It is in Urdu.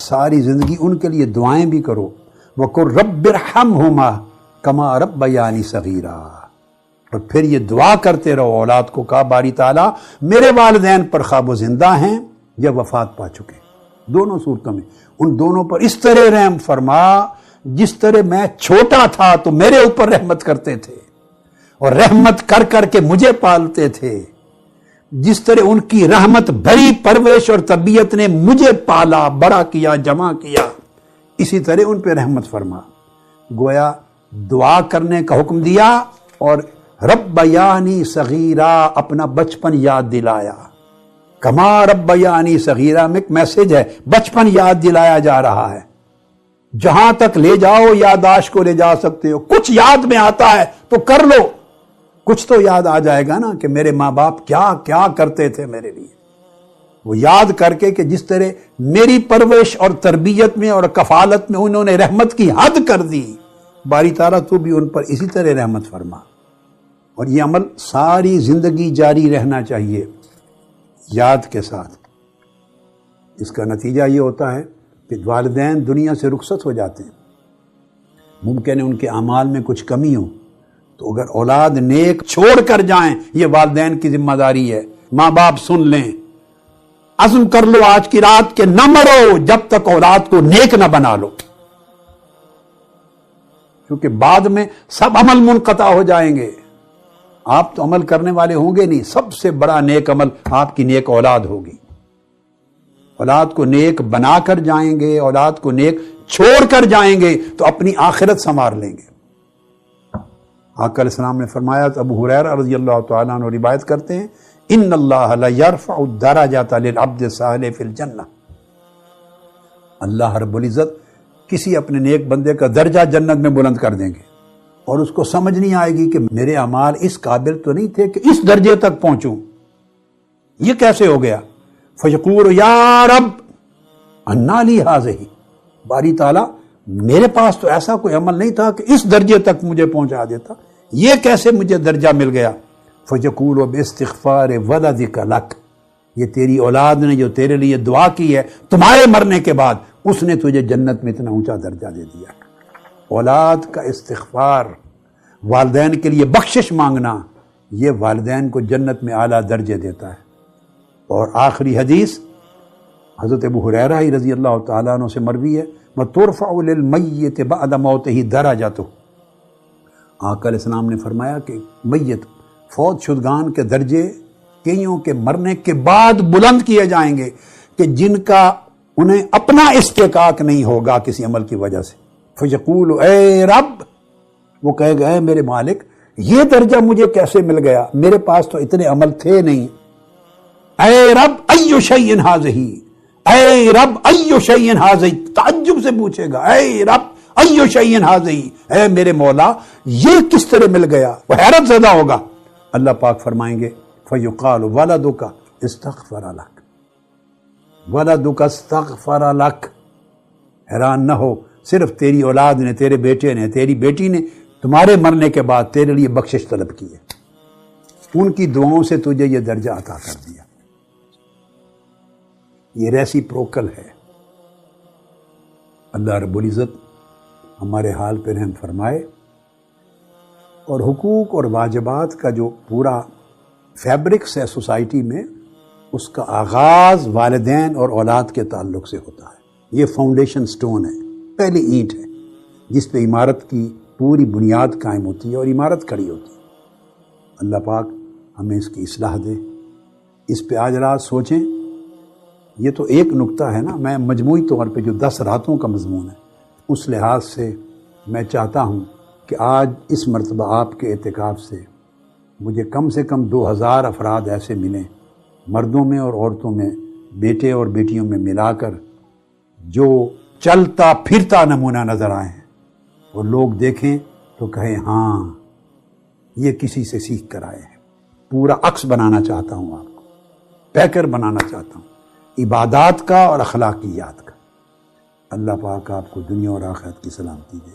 ساری زندگی ان کے لیے دعائیں بھی کرو. وَقُلْ رَبِّ ارْحَمْهُمَا كَمَا رَبَّيَانِي صَغِيرًا. اور پھر یہ دعا کرتے رہو اولاد کو. کہا باری تعالیٰ میرے والدین پر خواب و زندہ ہیں یا وفات پا چکے ہیں. دونوں صورتوں میں ان دونوں پر اس طرح رحم فرما جس طرح میں چھوٹا تھا تو میرے اوپر رحمت کرتے تھے اور رحمت کر کر کے مجھے پالتے تھے. جس طرح ان کی رحمت بھری پرورش اور تربیت نے مجھے پالا، بڑا کیا، جمع کیا، اسی طرح ان پہ رحمت فرما. گویا دعا کرنے کا حکم دیا اور ربیانی صغیرہ اپنا بچپن یاد دلایا. کما ربیانی صغیرہ میں ایک میسج ہے، بچپن یاد دلایا جا رہا ہے. جہاں تک لے جاؤ یادداشت کو لے جا سکتے ہو. کچھ یاد میں آتا ہے تو کر لو، کچھ تو یاد آ جائے گا نا کہ میرے ماں باپ کیا کیا کرتے تھے میرے لیے. وہ یاد کر کے کہ جس طرح میری پرورش اور تربیت میں اور کفالت میں انہوں نے رحمت کی حد کر دی، باری تعالیٰ تو بھی ان پر اسی طرح رحمت فرما. اور یہ عمل ساری زندگی جاری رہنا چاہیے یاد کے ساتھ. اس کا نتیجہ یہ ہوتا ہے کہ والدین دنیا سے رخصت ہو جاتے ہیں. ممکن ہے ان کے اعمال میں کچھ کمی ہو، تو اگر اولاد نیک چھوڑ کر جائیں یہ والدین کی ذمہ داری ہے. ماں باپ سن لیں، عزم کر لو آج کی رات کہ نہ مرو جب تک اولاد کو نیک نہ بنا لو، کیونکہ بعد میں سب عمل منقطع ہو جائیں گے. آپ تو عمل کرنے والے ہوں گے نہیں، سب سے بڑا نیک عمل آپ کی نیک اولاد ہوگی. اولاد کو نیک بنا کر جائیں گے، اولاد کو نیک چھوڑ کر جائیں گے تو اپنی آخرت سنوار لیں گے. آقا علیہ السلام نے فرمایا، تو ابو ہریرہ رضی اللہ تعالیٰ عنہ روایت کرتے ہیں، ان اللہ لیرفع الدرجات للعبد الصالح فی الجنہ. اللہ رب العزت کسی اپنے نیک بندے کا درجہ جنت میں بلند کر دیں گے، اور اس کو سمجھ نہیں آئے گی کہ میرے اعمال اس قابل تو نہیں تھے کہ اس درجے تک پہنچوں، یہ کیسے ہو گیا. فیقول یا رب انا لی ھذہ، باری تعالیٰ میرے پاس تو ایسا کوئی عمل نہیں تھا کہ اس درجے تک مجھے پہنچا دیتا، یہ کیسے مجھے درجہ مل گیا. فیقول باستغفار ولدک لک، یہ تیری اولاد نے جو تیرے لیے دعا کی ہے تمہارے مرنے کے بعد، اس نے تجھے جنت میں اتنا اونچا درجہ دے دیا. اولاد کا استغفار، والدین کے لیے بخشش مانگنا، یہ والدین کو جنت میں اعلیٰ درجے دیتا ہے. اور آخری حدیث حضرت ابو ہریرہ رضی اللہ تعالیٰ عنہ سے مروی ہے، وَتُرْفَعُ لِلْمَيِّتِ بَعْدَ مَوْتِهِ دَرَجَتُهُ. آقا علیہ السلام نے فرمایا کہ میت فوت شدگان کے درجے کئیوں کے مرنے کے بعد بلند کیے جائیں گے کہ جن کا انہیں اپنا استحقاق نہیں ہوگا کسی عمل کی وجہ سے. فَيَقُولُ اے رب، وہ کہے گا اے میرے مالک یہ درجہ مجھے کیسے مل گیا، میرے پاس تو اتنے عمل تھے نہیں. اے رب ایُّ شیء ھذہ، اے رب ایُّ شیء ھذہ، تعجب سے پوچھے گا اے رب ایُّ شیء ھذہ، اے میرے مولا یہ کس طرح مل گیا، وہ حیرت زدہ ہوگا. اللہ پاک فرمائیں گے فیقال ولدک استغفر لک، ولدک استغفر لک. حیران نہ ہو، صرف تیری اولاد نے، تیرے بیٹے نے، تیری بیٹی نے تمہارے مرنے کے بعد تیرے لیے بخشش طلب کی ہے، ان کی دعاؤں سے تجھے یہ درجہ عطا کر دیا. یہ ریسیپروکل ہے. اللہ رب العزت ہمارے حال پہ رحم فرمائے، اور حقوق اور واجبات کا جو پورا فیبرکس ہے سوسائٹی میں، اس کا آغاز والدین اور اولاد کے تعلق سے ہوتا ہے. یہ فاؤنڈیشن سٹون ہے، پہلی اینٹ ہے جس پہ عمارت کی پوری بنیاد قائم ہوتی ہے اور عمارت کھڑی ہوتی ہے. اللہ پاک ہمیں اس کی اصلاح دے. اس پہ آج رات سوچیں. یہ تو ایک نقطہ ہے نا، میں مجموعی طور پہ جو 10 راتوں کا مضمون ہے اس لحاظ سے میں چاہتا ہوں کہ آج اس مرتبہ آپ کے اعتکاف سے مجھے کم سے کم 2000 افراد ایسے ملیں، مردوں میں اور عورتوں میں، بیٹے اور بیٹیوں میں ملا کر، جو چلتا پھرتا نمونہ نظر آئے ہیں، اور لوگ دیکھیں تو کہیں ہاں یہ کسی سے سیکھ کر آئے ہیں. پورا عکس بنانا چاہتا ہوں، آپ کو پیکر بنانا چاہتا ہوں عبادات کا اور اخلاقیات کا. اللہ پاک آپ کو دنیا اور آخرت کی سلامتی دے.